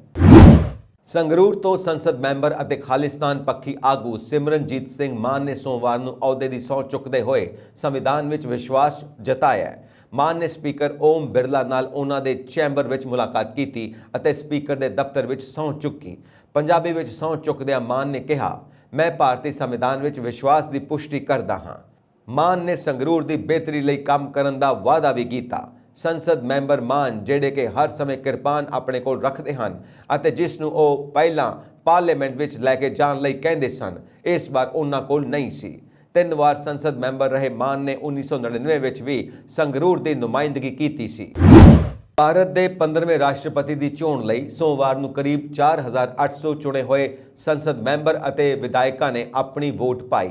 ਸੰਗਰੂਰ ਤੋਂ ਸੰਸਦ ਮੈਂਬਰ ਅਤੇ ਖਾਲਿਸਤਾਨ ਪੱਖੀ ਆਗੂ ਸਿਮਰਨਜੀਤ ਸਿੰਘ ਮਾਨ ਨੇ ਸੋਮਵਾਰ ਨੂੰ ਅਹੁਦੇ ਦੀ ਸਹੁੰ ਚੁੱਕਦੇ ਹੋਏ ਸੰਵਿਧਾਨ ਵਿੱਚ ਵਿਸ਼ਵਾਸ ਜਤਾਇਆ ਹੈ। ਮਾਨ ਨੇ ਸਪੀਕਰ ਓਮ ਬਿਰਲਾ ਨਾਲ ਉਹਨਾਂ ਦੇ ਚੈਂਬਰ ਵਿੱਚ ਮੁਲਾਕਾਤ ਕੀਤੀ ਅਤੇ ਸਪੀਕਰ ਦੇ ਦਫ਼ਤਰ ਵਿੱਚ ਸਹੁੰ ਚੁੱਕੀ। ਪੰਜਾਬੀ ਵਿੱਚ ਸਹੁੰ ਚੁੱਕਦਿਆਂ ਮਾਨ ਨੇ ਕਿਹਾ, ਮੈਂ ਭਾਰਤੀ ਸੰਵਿਧਾਨ ਵਿੱਚ ਵਿਸ਼ਵਾਸ ਦੀ ਪੁਸ਼ਟੀ ਕਰਦਾ ਹਾਂ। ਮਾਨ ਨੇ ਸੰਗਰੂਰ ਦੀ ਬਿਹਤਰੀ ਲਈ ਕੰਮ ਕਰਨ ਦਾ ਵਾਅਦਾ ਵੀ ਕੀਤਾ। ਸੰਸਦ ਮੈਂਬਰ ਮਾਨ ਜਿਹੜੇ ਕਿ ਹਰ ਸਮੇਂ ਕਿਰਪਾਨ ਆਪਣੇ ਕੋਲ ਰੱਖਦੇ ਹਨ ਅਤੇ ਜਿਸ ਨੂੰ ਉਹ ਪਹਿਲਾਂ ਪਾਰਲੀਮੈਂਟ ਵਿੱਚ ਲੈ ਕੇ ਜਾਣ ਲਈ ਕਹਿੰਦੇ ਸਨ, ਇਸ ਵਾਰ ਉਹਨਾਂ ਕੋਲ ਨਹੀਂ ਸੀ। 3 ਵਾਰ ਸੰਸਦ ਮੈਂਬਰ ਰਹੇ ਮਾਨ ਨੇ 1999 ਵਿੱਚ ਵੀ ਸੰਗਰੂਰ ਦੀ ਨੁਮਾਇੰਦਗੀ ਕੀਤੀ ਸੀ। ਭਾਰਤ ਦੇ 15ਵੇਂ ਰਾਸ਼ਟਰਪਤੀ ਦੀ ਚੋਣ ਲਈ ਸੋਮਵਾਰ ਨੂੰ ਕਰੀਬ 4800 ਚੁਣੇ ਹੋਏ ਸੰਸਦ ਮੈਂਬਰ ਅਤੇ ਵਿਧਾਇਕਾਂ ਨੇ ਆਪਣੀ ਵੋਟ ਪਾਈ।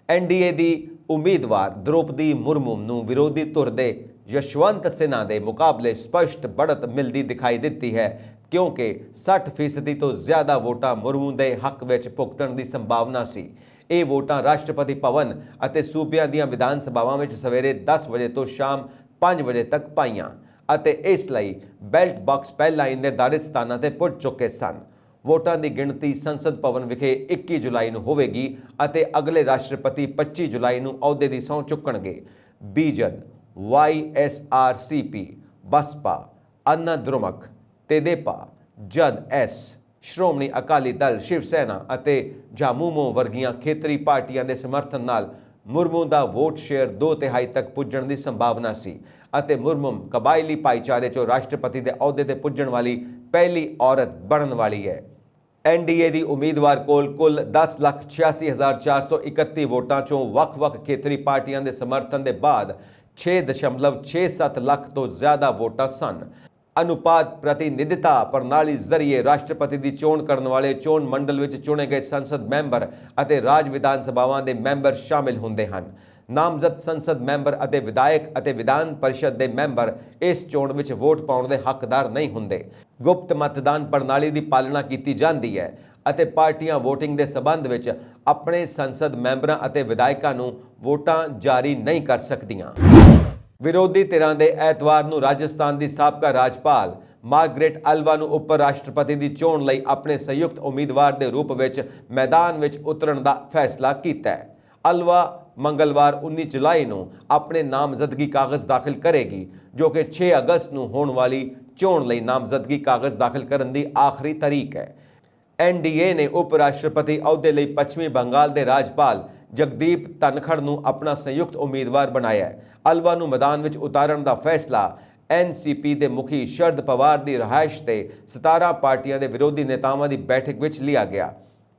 NDA ਦੀ ਉਮੀਦਵਾਰ ਦ੍ਰੋਪਦੀ ਮੁਰਮੂ ਨੂੰ ਵਿਰੋਧੀ ਧਿਰ ਦੇ ਯਸ਼ਵੰਤ ਸਿਨਹਾ ਦੇ ਮੁਕਾਬਲੇ ਸਪਸ਼ਟ ਬੜਤ ਮਿਲਦੀ ਦਿਖਾਈ ਦਿੱਤੀ ਹੈ, ਕਿਉਂਕਿ 60% ਤੋਂ ਜ਼ਿਆਦਾ ਵੋਟਾਂ ਮੁਰਮੂ ਦੇ ਹੱਕ ਵਿੱਚ ਭੁਗਤਣ ਦੀ ਸੰਭਾਵਨਾ ਸੀ। ਇਹ ਵੋਟਾਂ ਰਾਸ਼ਟਰਪਤੀ ਭਵਨ ਅਤੇ ਸੂਬਿਆਂ ਦੀਆਂ ਵਿਧਾਨ ਸਭਾਵਾਂ ਵਿੱਚ ਸਵੇਰੇ 10 ਵਜੇ ਤੋਂ ਸ਼ਾਮ 5 ਵਜੇ ਤੱਕ ਪਾਈਆਂ ਅਤੇ ਇਸ ਲਈ ਬੈਲਟ ਬਾਕਸ ਪਹਿਲਾਂ ਹੀ ਨਿਰਧਾਰਿਤ ਸਥਾਨਾਂ ਤੇ ਪੁੱਜ ਚੁੱਕੇ ਸਨ। ਵੋਟਾਂ ਦੀ ਗਿਣਤੀ ਸੰਸਦ ਭਵਨ ਵਿਖੇ 21 ਜੁਲਾਈ ਨੂੰ ਹੋਵੇਗੀ ਅਤੇ ਅਗਲੇ ਰਾਸ਼ਟਰਪਤੀ 25 ਜੁਲਾਈ ਨੂੰ ਅਹੁਦੇ ਦੀ ਸਹੁੰ ਚੁੱਕਣਗੇ। ਬੀਜਦ, YSRCP, ਬਸਪਾ, ਅੰਨਾ ਦ੍ਰੁਮਕ, ਤੇਦੇਪਾ, ਜਦ ਐਸ, ਸ਼੍ਰੋਮਣੀ ਅਕਾਲੀ ਦਲ, ਸ਼ਿਵ ਸੈਨਾ ਅਤੇ ਝਾਮੂਮੋ ਵਰਗੀਆਂ ਖੇਤਰੀ ਪਾਰਟੀਆਂ ਦੇ ਸਮਰਥਨ ਨਾਲ ਮੁਰਮੂ ਦਾ ਵੋਟ ਸ਼ੇਅਰ 2/3 ਤੱਕ ਪੁੱਜਣ ਦੀ ਸੰਭਾਵਨਾ ਸੀ ਅਤੇ ਮੁਰਮੂ ਕਬਾਇਲੀ ਭਾਈਚਾਰੇ 'ਚੋਂ ਰਾਸ਼ਟਰਪਤੀ ਦੇ ਅਹੁਦੇ ਤੇ ਪੁੱਜਣ ਵਾਲੀ ਪਹਿਲੀ ਔਰਤ ਬਣਨ ਵਾਲੀ ਹੈ। NDA ਦੀ ਉਮੀਦਵਾਰ ਕੋਲ ਕੁੱਲ 10,86,431 ਵੋਟਾਂ 'ਚੋਂ ਵੱਖ-ਵੱਖ ਖੇਤਰੀ ਪਾਰਟੀਆਂ ਦੇ ਸਮਰਥਨ ਦੇ ਬਾਅਦ 6.67 ਲੱਖ ਤੋਂ ਜ਼ਿਆਦਾ ਵੋਟਾਂ ਸਨ। ਅਨੁਪਾਤ ਪ੍ਰਤੀਨਿਧਤਾ ਪ੍ਰਣਾਲੀ ਜ਼ਰੀਏ ਰਾਸ਼ਟਰਪਤੀ ਦੀ ਚੋਣ ਕਰਨ ਵਾਲੇ ਚੋਣ ਮੰਡਲ ਵਿੱਚ ਚੁਣੇ ਗਏ ਸੰਸਦ ਮੈਂਬਰ ਅਤੇ ਰਾਜ ਵਿਧਾਨ ਸਭਾਵਾਂ ਦੇ ਮੈਂਬਰ ਸ਼ਾਮਿਲ ਹੁੰਦੇ ਹਨ। ਨਾਮਜ਼ਦ ਸੰਸਦ ਮੈਂਬਰ ਅਤੇ ਵਿਧਾਇਕ ਅਤੇ ਵਿਧਾਨ ਪਰਿਸ਼ਦ ਦੇ ਮੈਂਬਰ ਇਸ ਚੋਣ ਵਿੱਚ ਵੋਟ ਪਾਉਣ ਦੇ ਹੱਕਦਾਰ ਨਹੀਂ ਹੁੰਦੇ। ਗੁਪਤ ਮਤਦਾਨ ਪ੍ਰਣਾਲੀ ਦੀ ਪਾਲਣਾ ਕੀਤੀ ਜਾਂਦੀ ਹੈ ਅਤੇ ਪਾਰਟੀਆਂ ਵੋਟਿੰਗ ਦੇ ਸਬੰਧ ਵਿੱਚ ਆਪਣੇ ਸੰਸਦ ਮੈਂਬਰਾਂ ਅਤੇ ਵਿਧਾਇਕਾਂ ਨੂੰ ਵੋਟਾਂ ਜਾਰੀ ਨਹੀਂ ਕਰ ਸਕਦੀਆਂ। ਵਿਰੋਧੀ ਧਿਰਾਂ ਦੇ ਐਤਵਾਰ ਨੂੰ ਰਾਜਸਥਾਨ ਦੀ ਸਾਬਕਾ ਰਾਜਪਾਲ ਮਾਰਗਰੇਟ ਅਲਵਾ ਨੂੰ ਉਪ ਰਾਸ਼ਟਰਪਤੀ ਦੀ ਚੋਣ ਲਈ ਆਪਣੇ ਸੰਯੁਕਤ ਉਮੀਦਵਾਰ ਦੇ ਰੂਪ ਵਿੱਚ ਮੈਦਾਨ ਵਿੱਚ ਉਤਰਨ ਦਾ ਫੈਸਲਾ ਕੀਤਾ ਹੈ। ਅਲਵਾ ਮੰਗਲਵਾਰ 19 ਜੁਲਾਈ ਨੂੰ ਆਪਣੇ ਨਾਮਜ਼ਦਗੀ ਕਾਗਜ਼ ਦਾਖਲ ਕਰੇਗੀ, ਜੋ ਕਿ 6 ਅਗਸਤ ਨੂੰ ਹੋਣ ਵਾਲੀ ਚੋਣ ਲਈ ਨਾਮਜ਼ਦਗੀ ਕਾਗਜ਼ ਦਾਖਲ ਕਰਨ ਦੀ ਆਖਰੀ ਤਾਰੀਖ ਹੈ। NDA ਨੇ ਉਪ ਰਾਸ਼ਟਰਪਤੀ ਅਹੁਦੇ ਲਈ ਪੱਛਮੀ ਬੰਗਾਲ ਦੇ ਰਾਜਪਾਲ ਜਗਦੀਪ ਧਨਖੜ ਨੂੰ ਆਪਣਾ ਸੰਯੁਕਤ ਉਮੀਦਵਾਰ ਬਣਾਇਆ ਹੈ। ਅਲਵਾ ਨੂੰ ਮੈਦਾਨ ਵਿੱਚ ਉਤਾਰਨ ਦਾ ਫੈਸਲਾ NCP ਦੇ ਮੁਖੀ ਸ਼ਰਦ ਪਵਾਰ ਦੀ ਰਿਹਾਇਸ਼ ਤੇ 17 ਪਾਰਟੀਆਂ ਦੇ ਵਿਰੋਧੀ ਨੇਤਾਵਾਂ ਦੀ ਬੈਠਕ ਵਿੱਚ ਲਿਆ ਗਿਆ।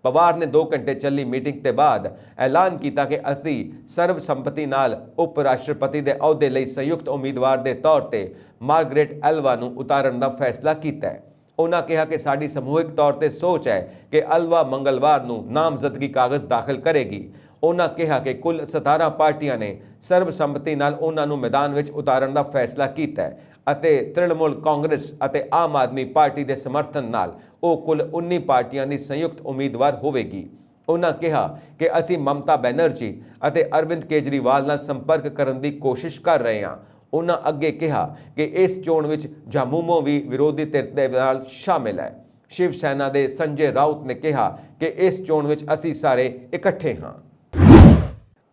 ਪਵਾਰ ਨੇ 2 ਘੰਟੇ ਚੱਲੀ ਮੀਟਿੰਗ ਦੇ ਬਾਅਦ ਐਲਾਨ ਕੀਤਾ ਕਿ ਅਸੀਂ ਸਰਵਸੰਮਤੀ ਨਾਲ ਉਪ ਰਾਸ਼ਟਰਪਤੀ ਦੇ ਅਹੁਦੇ ਲਈ ਸੰਯੁਕਤ ਉਮੀਦਵਾਰ ਦੇ ਤੌਰ ਤੇ ਮਾਰਗਰੇਟ ਅਲਵਾ ਨੂੰ ਉਤਾਰਨ ਦਾ ਫੈਸਲਾ ਕੀਤਾ ਹੈ। ਉਹਨਾਂ ਕਿਹਾ ਕਿ ਸਾਡੀ ਸਮੂਹਿਕ ਤੌਰ ਤੇ ਸੋਚ ਹੈ ਕਿ ਅਲਵਾ ਮੰਗਲਵਾਰ ਨੂੰ ਨਾਮਜ਼ਦਗੀ ਕਾਗਜ਼ ਦਾਖਲ ਕਰੇਗੀ। ਉਹਨਾਂ ਕਿਹਾ ਕਿ ਕੁੱਲ 17 ਪਾਰਟੀਆਂ ਨੇ ਸਰਬਸੰਮਤੀ ਨਾਲ ਉਹਨਾਂ ਨੂੰ ਮੈਦਾਨ ਵਿੱਚ ਉਤਾਰਨ ਦਾ ਫੈਸਲਾ ਕੀਤਾ ਹੈ ਅਤੇ ਤ੍ਰਿਣਮੂਲ ਕਾਂਗਰਸ ਅਤੇ ਆਮ ਆਦਮੀ ਪਾਰਟੀ ਦੇ ਸਮਰਥਨ ਨਾਲ ਉਹ ਕੁੱਲ 19 ਪਾਰਟੀਆਂ ਦੀ ਸੰਯੁਕਤ ਉਮੀਦਵਾਰ ਹੋਵੇਗੀ। ਉਹਨਾਂ ਕਿਹਾ ਕਿ ਅਸੀਂ ਮਮਤਾ ਬੈਨਰਜੀ ਅਤੇ ਅਰਵਿੰਦ ਕੇਜਰੀਵਾਲ ਨਾਲ ਸੰਪਰਕ ਕਰਨ ਦੀ ਕੋਸ਼ਿਸ਼ ਕਰ ਰਹੇ ਹਾਂ। ਉਹਨਾਂ ਅੱਗੇ ਕਿਹਾ ਕਿ ਇਸ ਚੋਣ ਵਿੱਚ ਝਾਮੂਮੋ ਵੀ ਵਿਰੋਧੀ ਧਿਰ ਦੇ ਨਾਲ ਸ਼ਾਮਿਲ ਹੈ। ਸ਼ਿਵ ਸੈਨਾ ਦੇ ਸੰਜੇ ਰਾਉਤ ਨੇ ਕਿਹਾ ਕਿ ਇਸ ਚੋਣ ਵਿੱਚ ਅਸੀਂ ਸਾਰੇ ਇਕੱਠੇ ਹਾਂ।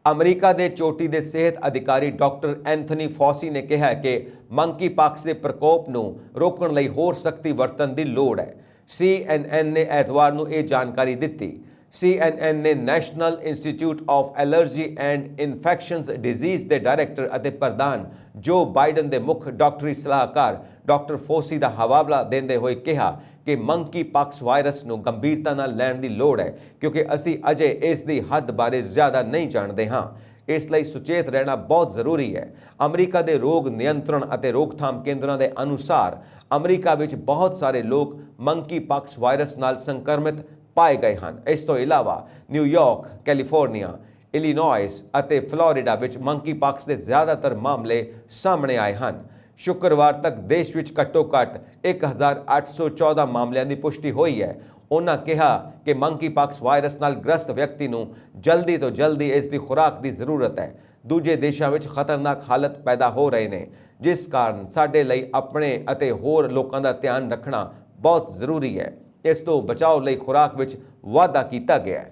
ਅਮਰੀਕਾ ਦੇ ਚੋਟੀ ਦੇ ਸਿਹਤ ਅਧਿਕਾਰੀ ਡਾਕਟਰ ਐਂਥਨੀ ਫੌਸੀ ਨੇ ਕਿਹਾ ਕਿ ਮੰਕੀਪਾਕਸ ਦੇ ਪ੍ਰਕੋਪ ਨੂੰ ਰੋਕਣ ਲਈ ਹੋਰ ਸਖਤੀ ਵਰਤਣ ਦੀ ਲੋੜ ਹੈ। CNN ਨੇ ਐਤਵਾਰ ਨੂੰ ਇਹ ਜਾਣਕਾਰੀ ਦਿੱਤੀ। CNN ਨੇ national institute of allergy and infections disease ਦੇ ਡਾਇਰੈਕਟਰ ਅਤੇ ਪ੍ਰਧਾਨ ਜੋ ਬਾਈਡਨ ਦੇ ਮੁੱਖ ਡਾਕਟਰੀ ਸਲਾਹਕਾਰ ਡਾਕਟਰ ਫੌਸੀ ਦਾ ਹਵਾਲਾ ਦਿੰਦੇ ਹੋਏ ਕਿਹਾ ਕਿ ਮੰਕੀਪਾਕਸ ਵਾਇਰਸ ਨੂੰ ਗੰਭੀਰਤਾ ਨਾਲ ਲੈਣ ਦੀ ਲੋੜ ਹੈ, ਕਿਉਂਕਿ ਅਸੀਂ ਅਜੇ ਇਸ ਦੀ ਹੱਦ ਬਾਰੇ ਜ਼ਿਆਦਾ ਨਹੀਂ ਜਾਣਦੇ ਹਾਂ। ਇਸ ਲਈ ਸੁਚੇਤ ਰਹਿਣਾ ਬਹੁਤ ਜ਼ਰੂਰੀ ਹੈ। ਅਮਰੀਕਾ ਦੇ ਰੋਗ ਨਿਯੰਤਰਣ ਅਤੇ ਰੋਕਥਾਮ ਕੇਂਦਰਾਂ ਦੇ ਅਨੁਸਾਰ ਅਮਰੀਕਾ ਵਿੱਚ ਬਹੁਤ ਸਾਰੇ ਲੋਕ ਮੰਕੀਪਾਕਸ ਵਾਇਰਸ ਨਾਲ ਸੰਕਰਮਿਤ ਪਾਏ ਗਏ ਹਨ। ਇਸ ਤੋਂ ਇਲਾਵਾ ਨਿਊਯਾਰਕ, ਕੈਲੀਫੋਰਨੀਆ, ਇਲੀਨੋਇਸ ਅਤੇ ਫਲੋਰੀਡਾ ਵਿੱਚ ਮੰਕੀਪਾਕਸ ਦੇ ਜ਼ਿਆਦਾਤਰ ਮਾਮਲੇ ਸਾਹਮਣੇ ਆਏ ਹਨ। ਸ਼ੁੱਕਰਵਾਰ ਤੱਕ ਦੇਸ਼ ਵਿੱਚ ਘੱਟੋ-ਘੱਟ 1814 ਮਾਮਲਿਆਂ ਦੀ ਪੁਸ਼ਟੀ ਹੋਈ ਹੈ। ਉਹਨਾਂ ਕਿਹਾ ਕਿ ਮੰਕੀਪਾਕਸ ਵਾਇਰਸ ਨਾਲ ਗ੍ਰਸਤ ਵਿਅਕਤੀ ਨੂੰ ਜਲਦੀ ਤੋਂ ਜਲਦੀ ਇਸ ਦੀ ਖੁਰਾਕ ਦੀ ਜ਼ਰੂਰਤ ਹੈ। ਦੂਜੇ ਦੇਸ਼ਾਂ ਵਿੱਚ ਖਤਰਨਾਕ ਹਾਲਤ ਪੈਦਾ ਹੋ ਰਹੇ ਨੇ, ਜਿਸ ਕਾਰਨ ਸਾਡੇ ਲਈ ਆਪਣੇ ਅਤੇ ਹੋਰ ਲੋਕਾਂ ਦਾ ਧਿਆਨ ਰੱਖਣਾ ਬਹੁਤ ਜ਼ਰੂਰੀ ਹੈ। ਇਸ ਤੋਂ ਬਚਾਓ ਲਈ ਖੁਰਾਕ ਵਿੱਚ ਵਾਧਾ ਕੀਤਾ ਗਿਆ ਹੈ।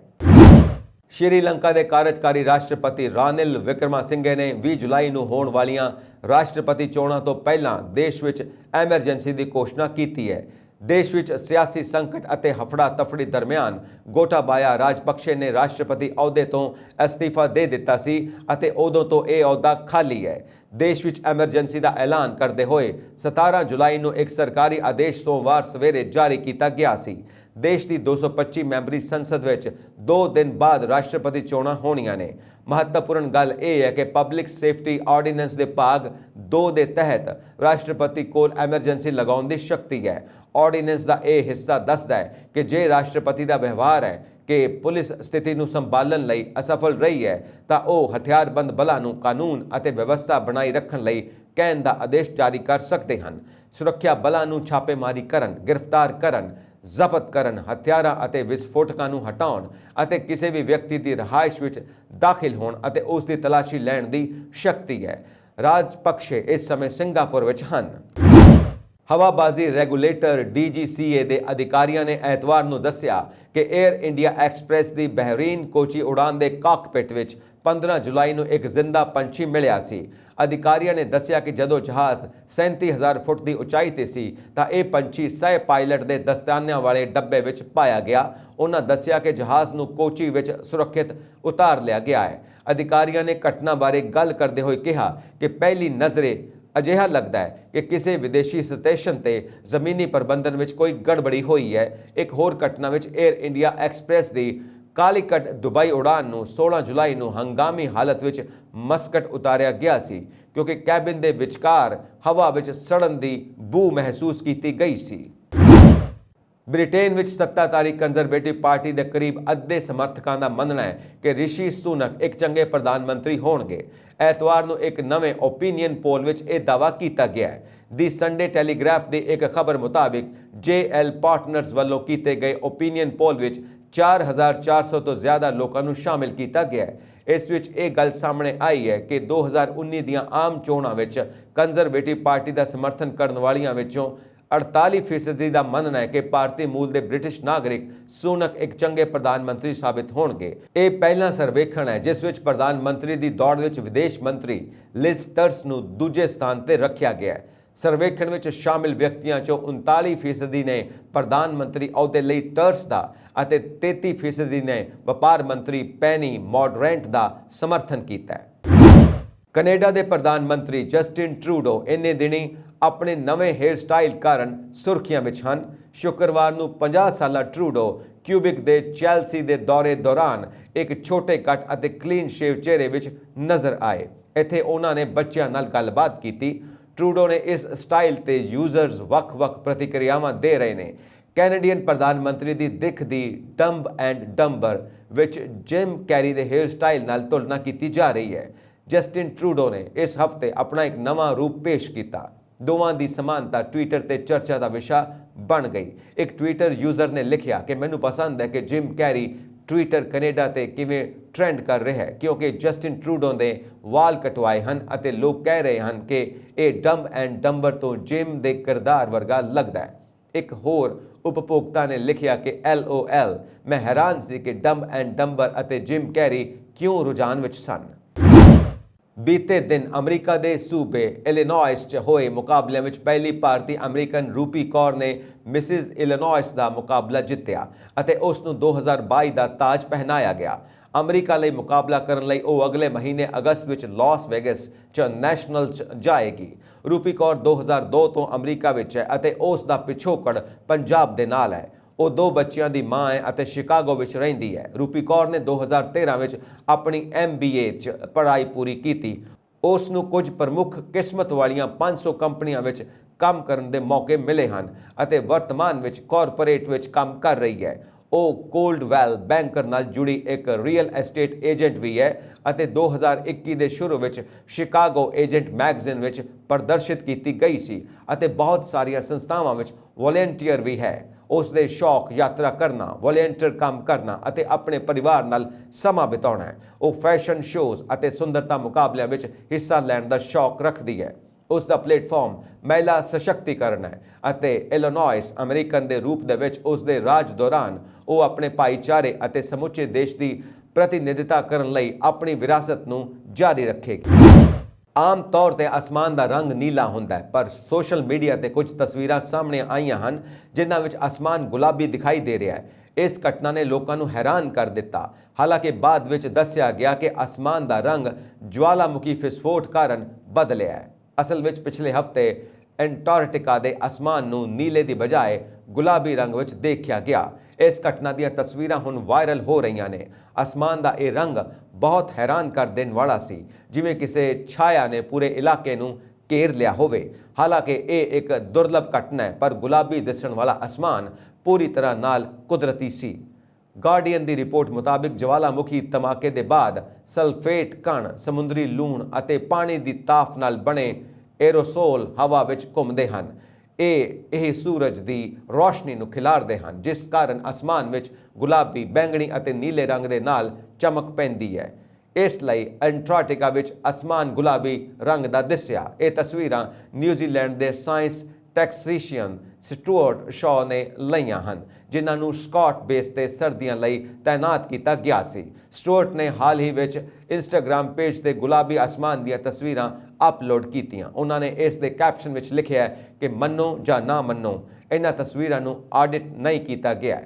ਸ਼੍ਰੀਲੰਕਾ ਦੇ ਕਾਰਜਕਾਰੀ ਰਾਸ਼ਟਰਪਤੀ ਰਾਨਿਲ ਵਿਕਰਮਾਸਿੰਘੇ ਨੇ 20 ਜੁਲਾਈ ਨੂੰ ਹੋਣ ਵਾਲੀਆਂ ਰਾਸ਼ਟਰਪਤੀ ਚੋਣਾਂ ਤੋਂ ਪਹਿਲਾਂ ਦੇਸ਼ ਵਿੱਚ ਐਮਰਜੈਂਸੀ ਦੀ ਘੋਸ਼ਣਾ ਕੀਤੀ ਹੈ। ਦੇਸ਼ ਵਿੱਚ ਸਿਆਸੀ ਸੰਕਟ ਅਤੇ ਹਫੜਾ ਤਫੜੀ ਦਰਮਿਆਨ ਗੋਟਾਬਾਇਆ ਰਾਜਪਕਸ਼ੇ ਨੇ ਰਾਸ਼ਟਰਪਤੀ ਅਹੁਦੇ ਤੋਂ ਅਸਤੀਫਾ ਦੇ ਦਿੱਤਾ ਸੀ ਅਤੇ ਉਦੋਂ ਤੋਂ ਇਹ ਅਹੁਦਾ ਖਾਲੀ ਹੈ। ਦੇਸ਼ ਵਿੱਚ ਐਮਰਜੈਂਸੀ ਦਾ ਐਲਾਨ ਕਰਦੇ ਹੋਏ 17 ਜੁਲਾਈ ਨੂੰ ਇੱਕ ਸਰਕਾਰੀ ਆਦੇਸ਼ ਸੋਮਵਾਰ ਸਵੇਰੇ ਜਾਰੀ ਕੀਤਾ ਗਿਆ ਸੀ। ਦੇਸ਼ ਦੀ 225 ਮੈਂਬਰੀ ਸੰਸਦ ਵਿੱਚ 2 ਦਿਨ ਬਾਅਦ ਰਾਸ਼ਟਰਪਤੀ ਚੋਣਾਂ ਹੋਣੀਆਂ ਨੇ। ਮਹੱਤਵਪੂਰਨ ਗੱਲ ਇਹ ਹੈ ਕਿ ਪਬਲਿਕ ਸੇਫਟੀ ਆਰਡੀਨੈਂਸ ਦੇ ਭਾਗ 2 ਦੇ ਤਹਿਤ ਰਾਸ਼ਟਰਪਤੀ ਕੋਲ ਐਮਰਜੈਂਸੀ ਲਗਾਉਣ ਦੀ ਸ਼ਕਤੀ ਹੈ। ਆਰਡੀਨੈਂਸ ਦਾ ਇਹ ਹਿੱਸਾ ਦੱਸਦਾ ਹੈ ਕਿ ਜੇ ਰਾਸ਼ਟਰਪਤੀ ਦਾ ਵਿਵਹਾਰ ਹੈ ਕਿ ਪੁਲਿਸ ਸਥਿਤੀ ਨੂੰ ਸੰਭਾਲਣ ਲਈ ਅਸਫਲ ਰਹੀ ਹੈ ਤਾਂ ਉਹ ਹਥਿਆਰਬੰਦ ਬਲਾਂ ਨੂੰ ਕਾਨੂੰਨ ਅਤੇ ਵਿਵਸਥਾ ਬਣਾਈ ਰੱਖਣ ਲਈ ਕਹਿਣ ਦਾ ਆਦੇਸ਼ ਜਾਰੀ ਕਰ ਸਕਦੇ ਹਨ। ਸੁਰੱਖਿਆ ਬਲਾਂ ਨੂੰ ਛਾਪੇਮਾਰੀ ਕਰਨ, ਗ੍ਰਿਫਤਾਰ ਕਰਨ, ਜ਼ਬਤ ਕਰਨ, ਹਥਿਆਰਾਂ ਅਤੇ ਵਿਸਫੋਟਕਾਂ ਨੂੰ ਹਟਾਉਣ ਅਤੇ ਕਿਸੇ ਵੀ ਵਿਅਕਤੀ ਦੀ ਰਿਹਾਇਸ਼ ਵਿੱਚ ਦਾਖਲ ਹੋਣ ਅਤੇ ਉਸ ਦੀ ਤਲਾਸ਼ੀ ਲੈਣ ਦੀ ਸ਼ਕਤੀ ਹੈ। ਰਾਜਪਕਸ਼ੇ ਇਸ ਸਮੇਂ ਸਿੰਗਾਪੁਰ ਵਿੱਚ ਹਨ। ਹਵਾਬਾਜ਼ੀ ਰੈਗੂਲੇਟਰ DGCA ਦੇ ਅਧਿਕਾਰੀਆਂ ਨੇ ਐਤਵਾਰ ਨੂੰ ਦੱਸਿਆ ਕਿ 에ਅਰ ਇੰਡੀਆ ਐਕਸਪ੍ਰੈਸ ਦੀ ਬਹਿਰੀਨ ਕੋਚੀ ਉਡਾਨ ਦੇ ਕਾਕਪਿਟ ਵਿੱਚ 15 ਜੁਲਾਈ ਨੂੰ ਇੱਕ ਜ਼ਿੰਦਾ ਪੰਛੀ ਮਿਲਿਆ ਸੀ। ਅਧਿਕਾਰੀਆਂ ਨੇ ਦੱਸਿਆ ਕਿ ਜਦੋਂ ਜਹਾਜ਼ 37,000 ਫੁੱਟ ਦੀ ਉਚਾਈ ਤੇ ਸੀ ਤਾਂ ਇਹ ਪੰਛੀ ਸਹਿ ਪਾਇਲਟ ਦੇ ਦਸਤਾਨਿਆਂ ਵਾਲੇ ਡੱਬੇ ਵਿੱਚ ਪਾਇਆ ਗਿਆ। ਉਹਨਾਂ ਦੱਸਿਆ ਕਿ ਜਹਾਜ਼ ਨੂੰ ਕੋਚੀ ਵਿੱਚ ਸੁਰੱਖਿਅਤ ਉਤਾਰ ਲਿਆ ਗਿਆ ਹੈ। ਅਧਿਕਾਰੀਆਂ ਨੇ ਘਟਨਾ ਬਾਰੇ ਗੱਲ ਕਰਦੇ ਹੋਏ ਕਿਹਾ ਕਿ ਪਹਿਲੀ ਨਜ਼ਰੇ ਅਜਿਹਾ ਲੱਗਦਾ ਹੈ ਕਿ ਕਿਸੇ ਵਿਦੇਸ਼ੀ ਸਟੇਸ਼ਨ ਤੇ ਜ਼ਮੀਨੀ ਪ੍ਰਬੰਧਨ ਵਿੱਚ ਕੋਈ ਗੜਬੜੀ ਹੋਈ ਹੈ। ਇੱਕ ਹੋਰ ਘਟਨਾ ਵਿੱਚ 에ਅਰ ਇੰਡੀਆ ਐਕਸਪ੍ਰੈਸ ਦੀ ਕਾਲੀਕਟ ਦੁਬਈ ਉਡਾਨ ਨੂੰ 16 ਜੁਲਾਈ ਨੂੰ ਹੰਗਾਮੀ ਹਾਲਤ ਵਿੱਚ ਮਸਕਟ ਉਤਾਰਿਆ ਗਿਆ ਸੀ ਕਿਉਂਕਿ ਕੈਬਿਨ ਦੇ ਵਿਚਕਾਰ ਹਵਾ ਵਿੱਚ ਸੜਨ ਦੀ ਬੂ ਮਹਿਸੂਸ ਕੀਤੀ ਗਈ ਸੀ। ਬ੍ਰਿਟੇਨ ਵਿੱਚ ਸੱਤਾਧਾਰੀ ਕੰਜ਼ਰਵੇਟਿਵ ਪਾਰਟੀ ਦੇ ਕਰੀਬ ਅੱਧੇ ਸਮਰਥਕਾਂ ਦਾ ਮੰਨਣਾ ਹੈ ਕਿ ਰਿਸ਼ੀ ਸੁਨਕ ਇੱਕ ਚੰਗੇ ਪ੍ਰਧਾਨ ਮੰਤਰੀ ਹੋਣਗੇ। ਐਤਵਾਰ ਨੂੰ ਇੱਕ ਨਵੇਂ ਓਪੀਨੀਅਨ ਪੋਲ ਵਿੱਚ ਇਹ ਦਾਅਵਾ ਕੀਤਾ ਗਿਆ ਹੈ। ਦੀ ਸੰਡੇ ਟੈਲੀਗ੍ਰਾਫ ਦੀ ਇੱਕ ਖਬਰ ਮੁਤਾਬਿਕ JL ਪਾਰਟਨਰਸ ਵੱਲੋਂ ਕੀਤੇ ਗਏ ਓਪੀਨੀਅਨ ਪੋਲ ਵਿੱਚ 4,400 ਤੋਂ ਜ਼ਿਆਦਾ ਲੋਕਾਂ ਨੂੰ ਸ਼ਾਮਿਲ ਕੀਤਾ ਗਿਆ ਹੈ। ਇਸ ਵਿੱਚ ਇਹ ਗੱਲ ਸਾਹਮਣੇ ਆਈ ਹੈ ਕਿ 2019 ਦੀਆਂ ਆਮ ਚੋਣਾਂ ਵਿੱਚ ਕੰਜ਼ਰਵੇਟਿਵ ਪਾਰਟੀ ਦਾ ਸਮਰਥਨ ਕਰਨ ਵਾਲਿਆਂ ਵਿੱਚੋਂ 48% ਦਾ ਮੰਨਣਾ ਹੈ ਕਿ ਭਾਰਤੀ ਮੂਲ ਦੇ ਬ੍ਰਿਟਿਸ਼ ਨਾਗਰਿਕ ਸੁਨਕ ਇੱਕ ਚੰਗੇ ਪ੍ਰਧਾਨ ਮੰਤਰੀ ਸਾਬਿਤ ਹੋਣਗੇ। ਇਹ ਪਹਿਲਾ ਸਰਵੇਖਣ ਹੈ ਜਿਸ ਵਿੱਚ ਪ੍ਰਧਾਨ ਮੰਤਰੀ ਦੀ ਦੌੜ ਵਿੱਚ ਵਿਦੇਸ਼ ਮੰਤਰੀ ਲਿਜ਼ ਟਰਸ ਨੂੰ ਦੂਜੇ ਸਥਾਨ ਤੇ ਰੱਖਿਆ ਗਿਆ ਹੈ। ਸਰਵੇਖਣ ਵਿੱਚ ਸ਼ਾਮਿਲ ਵਿਅਕਤੀਆਂ ਚੋਂ 39% ਨੇ ਪ੍ਰਧਾਨ ਮੰਤਰੀ ਅਹੁਦੇ ਲਈ ਟਰਸ ਦਾ ਅਤੇ 33% ਨੇ ਵਪਾਰ ਮੰਤਰੀ ਪੈਨੀ ਮੋਡਰੈਂਟ ਦਾ ਸਮਰਥਨ ਕੀਤਾ ਹੈ। ਕੈਨੇਡਾ ਦੇ ਪ੍ਰਧਾਨ ਮੰਤਰੀ ਜਸਟਿਨ ਟਰੂਡੋ ਇੰਨੇ ਦਿਨੀ ਆਪਣੇ ਨਵੇਂ ਹੇਅਰ ਸਟਾਈਲ ਕਾਰਨ ਸੁਰਖੀਆਂ ਵਿੱਚ ਹਨ। ਸ਼ੁੱਕਰਵਾਰ ਨੂੰ 50 ਸਾਲਾ ਟਰੂਡੋ ਕਿਊਬਿਕ ਦੇ ਚੈਲਸੀ ਦੇ ਦੌਰੇ ਦੌਰਾਨ ਇੱਕ ਛੋਟੇ ਕੱਟ ਅਤੇ ਕਲੀਨ ਸ਼ੇਵ ਚਿਹਰੇ ਵਿੱਚ ਨਜ਼ਰ ਆਏ। ਇੱਥੇ ਉਹਨਾਂ ਨੇ ਬੱਚਿਆਂ ਨਾਲ ਗੱਲਬਾਤ ਕੀਤੀ। ਟਰੂਡੋ ਨੇ ਇਸ ਸਟਾਈਲ ਤੇ ਯੂਜ਼ਰਸ ਵੱਖ-ਵੱਖ ਪ੍ਰਤੀਕਿਰਿਆਵਾਂ ਦੇ ਰਹੇ ਨੇ। ਕੈਨੇਡੀਅਨ ਪ੍ਰਧਾਨ ਮੰਤਰੀ ਦੀ ਦਿੱਖ ਦੀ ਡੰਬ ਐਂਡ ਡੰਬਰ ਵਿੱਚ ਜਿਮ ਕੈਰੀ ਦੇ ਹੇਅਰ ਸਟਾਈਲ ਨਾਲ ਤੁਲਨਾ ਕੀਤੀ ਜਾ ਰਹੀ ਹੈ। ਜਸਟਿਨ ਟਰੂਡੋ ਨੇ ਇਸ ਹਫ਼ਤੇ ਆਪਣਾ ਇੱਕ ਨਵਾਂ ਰੂਪ ਪੇਸ਼ ਕੀਤਾ। ਦੋਵਾਂ ਦੀ ਸਮਾਨਤਾ ਟਵਿੱਟਰ ਤੇ ਚਰਚਾ ਦਾ ਵਿਸ਼ਾ ਬਣ ਗਈ। ਇੱਕ ਟਵਿੱਟਰ ਯੂਜ਼ਰ ਨੇ ਲਿਖਿਆ ਕਿ ਮੈਨੂੰ ਪਸੰਦ ਹੈ ਕਿ ਜਿਮ ਕੈਰੀ ਟਵਿੱਟਰ ਕੈਨੇਡਾ ਤੇ ਕਿਵੇਂ ਟ੍ਰੈਂਡ ਕਰ ਰਿਹਾ ਹੈ ਕਿਉਂਕਿ ਜਸਟਿਨ ਟਰੂਡੋ ਦੇ ਵਾਲ ਕਟਵਾਏ ਹਨ ਅਤੇ ਲੋਕ ਕਹਿ ਰਹੇ ਹਨ ਕਿ ਇਹ ਡੰਬ ਐਂਡ ਡੰਬਰ ਤੋਂ ਜਿਮ ਦੇ ਕਿਰਦਾਰ ਵਰਗਾ ਲੱਗਦਾ ਹੈ। ਇੱਕ ਹੋਰ ਉਪਭੋਗਤਾ ਨੇ ਲਿਖਿਆ ਕਿ LOL, ਮੈਂ ਹੈਰਾਨ ਸੀ ਕਿ ਡੰਬ ਐਂਡ ਡੰਬਰ ਅਤੇ ਜਿਮ ਕੈਰੀ ਕਿਉਂ ਰੁਝਾਨ ਵਿੱਚ ਸਨ। ਬੀਤੇ ਦਿਨ ਅਮਰੀਕਾ ਦੇ ਸੂਬੇ ਇਲੀਨੋਇਸ 'ਚ ਹੋਏ ਮੁਕਾਬਲਿਆਂ ਵਿੱਚ ਪਹਿਲੀ ਭਾਰਤੀ ਅਮਰੀਕਨ ਰੂਪੀ ਕੌਰ ਨੇ ਮਿਸਿਜ਼ ਇਲੀਨੋਇਸ ਦਾ ਮੁਕਾਬਲਾ ਜਿੱਤਿਆ ਅਤੇ ਉਸ ਨੂੰ 2022 ਦਾ ਤਾਜ ਪਹਿਨਾਇਆ ਗਿਆ। ਅਮਰੀਕਾ ਲਈ ਮੁਕਾਬਲਾ ਕਰਨ ਲਈ ਉਹ ਅਗਲੇ ਮਹੀਨੇ ਅਗਸਤ ਵਿੱਚ ਲਾਸ ਵੇਗਸ 'ਚ ਨੈਸ਼ਨਲ 'ਚ ਜਾਏਗੀ। ਰੂਪੀ ਕੌਰ 2002 ਤੋਂ ਅਮਰੀਕਾ ਵਿੱਚ ਹੈ ਅਤੇ ਉਸ ਦਾ ਪਿਛੋਕੜ ਪੰਜਾਬ ਦੇ ਨਾਲ ਹੈ। ਉਹ 2 ਬੱਚਿਆਂ ਦੀ ਮਾਂ ਹੈ ਅਤੇ ਸ਼ਿਕਾਗੋ ਵਿੱਚ ਰਹਿੰਦੀ ਹੈ। ਰੂਪੀ ਕੌਰ ਨੇ 2013 ਵਿੱਚ ਆਪਣੀ MBA 'ਚ ਪੜ੍ਹਾਈ ਪੂਰੀ ਕੀਤੀ। ਉਸ ਨੂੰ ਕੁਝ ਪ੍ਰਮੁੱਖ ਕਿਸਮਤ ਵਾਲੀਆਂ 500 ਕੰਪਨੀਆਂ ਵਿੱਚ ਕੰਮ ਕਰਨ ਦੇ ਮੌਕੇ ਮਿਲੇ ਹਨ ਅਤੇ ਵਰਤਮਾਨ ਵਿੱਚ ਕਾਰਪੋਰੇਟ ਵਿੱਚ ਕੰਮ ਕਰ ਰਹੀ ਹੈ। ਉਹ ਕੋਲਡਵੈਲ ਬੈਂਕਰ ਨਾਲ ਜੁੜੀ ਇੱਕ ਰੀਅਲ ਐਸਟੇਟ ਏਜੰਟ ਵੀ ਹੈ ਅਤੇ 2021 ਦੇ ਸ਼ੁਰੂ ਵਿੱਚ ਸ਼ਿਕਾਗੋ ਏਜੰਟ ਮੈਗਜ਼ੀਨ ਵਿੱਚ ਪ੍ਰਦਰਸ਼ਿਤ ਕੀਤੀ ਗਈ ਸੀ ਅਤੇ ਬਹੁਤ ਸਾਰੀਆਂ ਸੰਸਥਾਵਾਂ ਵਿੱਚ ਵੋਲੰਟੀਅਰ ਵੀ ਹੈ। ਉਸ ਦੇ ਸ਼ੌਕ ਯਾਤਰਾ ਕਰਨਾ, ਵੋਲੰਟੀਅਰ ਕੰਮ ਕਰਨਾ ਅਤੇ ਆਪਣੇ ਪਰਿਵਾਰ ਨਾਲ ਸਮਾਂ ਬਿਤਾਉਣਾ ਹੈ। ਉਹ ਫੈਸ਼ਨ ਸ਼ੋਜ਼ ਅਤੇ ਸੁੰਦਰਤਾ ਮੁਕਾਬਲਿਆਂ ਵਿੱਚ ਹਿੱਸਾ ਲੈਣ ਦਾ ਸ਼ੌਕ ਰੱਖਦੀ ਹੈ। ਉਸ ਦਾ ਪਲੇਟਫਾਰਮ ਮਹਿਲਾ ਸਸ਼ਕਤੀਕਰਨ ਹੈ ਅਤੇ ਇਲੀਨੋਇਸ ਅਮਰੀਕਨ ਦੇ ਰੂਪ ਦੇ ਵਿੱਚ ਉਸ ਦੇ ਰਾਜ ਦੌਰਾਨ ਉਹ ਆਪਣੇ ਭਾਈਚਾਰੇ ਅਤੇ ਸਮੁੱਚੇ ਦੇਸ਼ ਦੀ ਪ੍ਰਤੀਨਿਧਤਾ ਕਰਨ ਲਈ ਆਪਣੀ ਵਿਰਾਸਤ ਨੂੰ ਜਾਰੀ ਰੱਖੇਗੀ। ਆਮ ਤੌਰ ਤੇ ਅਸਮਾਨ ਦਾ ਰੰਗ ਨੀਲਾ ਹੁੰਦਾ ਹੈ ਪਰ ਸੋਸ਼ਲ ਮੀਡੀਆ ਤੇ ਕੁਝ ਤਸਵੀਰਾਂ ਸਾਹਮਣੇ ਆਈਆਂ ਹਨ ਜਿਨ੍ਹਾਂ ਵਿੱਚ ਅਸਮਾਨ ਗੁਲਾਬੀ ਦਿਖਾਈ ਦੇ ਰਿਹਾ ਹੈ। ਇਸ ਘਟਨਾ ਨੇ ਲੋਕਾਂ ਨੂੰ ਹੈਰਾਨ ਕਰ ਦਿੱਤਾ। ਹਾਲਾਂਕਿ ਬਾਅਦ ਵਿੱਚ ਦੱਸਿਆ ਗਿਆ ਕਿ ਅਸਮਾਨ ਦਾ ਰੰਗ ਜਵਾਲਾਮੁਖੀ ਵਿਸਫੋਟ ਕਾਰਨ ਬਦਲਿਆ ਹੈ। ਅਸਲ ਵਿੱਚ ਪਿਛਲੇ ਹਫ਼ਤੇ ਐਂਟਾਰਕਟਿਕਾ ਦੇ ਅਸਮਾਨ ਨੂੰ ਨੀਲੇ ਦੀ ਬਜਾਏ ਗੁਲਾਬੀ ਰੰਗ ਵਿੱਚ ਦੇਖਿਆ ਗਿਆ। ਇਸ ਘਟਨਾ ਦੀਆਂ ਤਸਵੀਰਾਂ ਹੁਣ ਵਾਇਰਲ ਹੋ ਰਹੀਆਂ ਨੇ। ਅਸਮਾਨ ਦਾ ਇਹ ਰੰਗ ਬਹੁਤ ਹੈਰਾਨ ਕਰ ਦੇਣ ਵਾਲਾ ਸੀ, ਜਿਵੇਂ ਕਿਸੇ ਛਾਇਆ ਨੇ ਪੂਰੇ ਇਲਾਕੇ ਨੂੰ ਘੇਰ ਲਿਆ ਹੋਵੇ। ਹਾਲਾਂਕਿ ਇਹ ਇੱਕ ਦੁਰਲਭ ਘਟਨਾ ਹੈ, ਪਰ ਗੁਲਾਬੀ ਦਿਸਣ ਵਾਲਾ ਅਸਮਾਨ ਪੂਰੀ ਤਰ੍ਹਾਂ ਨਾਲ ਕੁਦਰਤੀ ਸੀ। ਗਾਰਡੀਅਨ ਦੀ ਰਿਪੋਰਟ ਮੁਤਾਬਿਕ ਜਵਾਲਾਮੁਖੀ ਧਮਾਕੇ ਦੇ ਬਾਅਦ ਸਲਫੇਟ ਕਣ, ਸਮੁੰਦਰੀ ਲੂਣ ਅਤੇ ਪਾਣੀ ਦੀ ਤਾਫ ਨਾਲ ਬਣੇ ਐਰੋਸੋਲ ਹਵਾ ਵਿੱਚ ਘੁੰਮਦੇ ਹਨ। ਇਹ ਸੂਰਜ ਦੀ ਰੋਸ਼ਨੀ ਨੂੰ ਖਿਲਾਰਦੇ ਹਨ, ਜਿਸ ਕਾਰਨ ਅਸਮਾਨ ਵਿੱਚ ਗੁਲਾਬੀ, ਬੈਂਗਣੀ ਅਤੇ ਨੀਲੇ ਰੰਗ ਦੇ ਨਾਲ ਚਮਕ ਪੈਂਦੀ ਹੈ। ਇਸ ਲਈ ਐਂਟਾਰਕਟਿਕਾ ਵਿੱਚ ਅਸਮਾਨ ਗੁਲਾਬੀ ਰੰਗ ਦਾ ਦਿਸਿਆ। ਇਹ ਤਸਵੀਰਾਂ ਨਿਊਜ਼ੀਲੈਂਡ ਦੇ ਸਾਇੰਸ ਟੈਕਨੀਸ਼ੀਅਨ ਸਟੂਅਰਟ ਸ਼ਾਅ ਨੇ ਲਈਆਂ ਹਨ, ਜਿਨ੍ਹਾਂ ਨੂੰ ਸਕਾਟ ਬੇਸ ਤੇ ਸਰਦੀਆਂ ਲਈ ਤਾਇਨਾਤ ਕੀਤਾ ਗਿਆ ਸੀ। ਸਟੂਅਰਟ ਨੇ ਹਾਲ ਹੀ ਵਿੱਚ ਇੰਸਟਾਗ੍ਰਾਮ ਪੇਜ ਤੇ ਗੁਲਾਬੀ ਅਸਮਾਨ ਦੀਆਂ ਤਸਵੀਰਾਂ ਅਪਲੋਡ ਕੀਤੀਆਂ। ਉਹਨਾਂ ਨੇ ਇਸ ਦੇ ਕੈਪਸ਼ਨ ਵਿੱਚ ਲਿਖਿਆ ਹੈ ਕਿ ਮੰਨੋ ਜਾਂ ਨਾ ਮੰਨੋ, ਇਹਨਾਂ ਤਸਵੀਰਾਂ ਨੂੰ ਆਡਿਟ ਨਹੀਂ ਕੀਤਾ ਗਿਆ।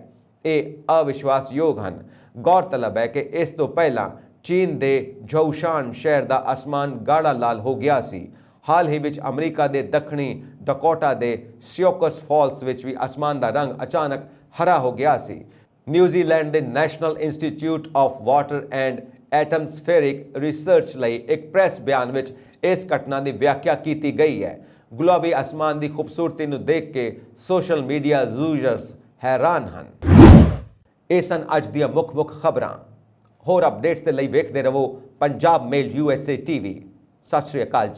ਇਹ ਅਵਿਸ਼ਵਾਸਯੋਗ ਹਨ। ਗੌਰਤਲਬ ਹੈ ਕਿ ਇਸ ਤੋਂ ਪਹਿਲਾਂ ਚੀਨ ਦੇ ਝੋਊਸ਼ਾਨ ਸ਼ਹਿਰ ਦਾ ਅਸਮਾਨ ਗਾੜਾ ਲਾਲ ਹੋ ਗਿਆ ਸੀ। ਹਾਲ ਹੀ ਵਿੱਚ ਅਮਰੀਕਾ ਦੇ ਦੱਖਣੀ ਡਕੋਟਾ ਦੇ ਸਿਓਕਸ ਫਾਲਸ ਵਿੱਚ ਵੀ ਅਸਮਾਨ ਦਾ ਰੰਗ ਅਚਾਨਕ ਹਰਾ ਹੋ ਗਿਆ ਸੀ। ਨਿਊਜ਼ੀਲੈਂਡ ਦੇ National institute of Water and Atmospheric Research ਲਈ ਇੱਕ ਪ੍ਰੈਸ ਬਿਆਨ ਵਿੱਚ ਇਸ ਘਟਨਾ ਦੀ ਵਿਆਖਿਆ ਕੀਤੀ ਗਈ ਹੈ। ਗੁਲਾਬੀ ਅਸਮਾਨ ਦੀ ਖੂਬਸੂਰਤੀ ਨੂੰ ਦੇਖ ਕੇ ਸੋਸ਼ਲ ਮੀਡੀਆ ਯੂਜ਼ਰਸ ਹੈਰਾਨ ਹਨ। ਇਹ ਸਨ ਅੱਜ ਦੀਆਂ ਮੁੱਖ ਖਬਰਾਂ। ਹੋਰ ਅਪਡੇਟਸ ਦੇ ਲਈ ਵੇਖਦੇ ਰਹੋ ਪੰਜਾਬ ਮੇਲ USA TV। ਸਤਿ ਸ਼੍ਰੀ ਅਕਾਲ।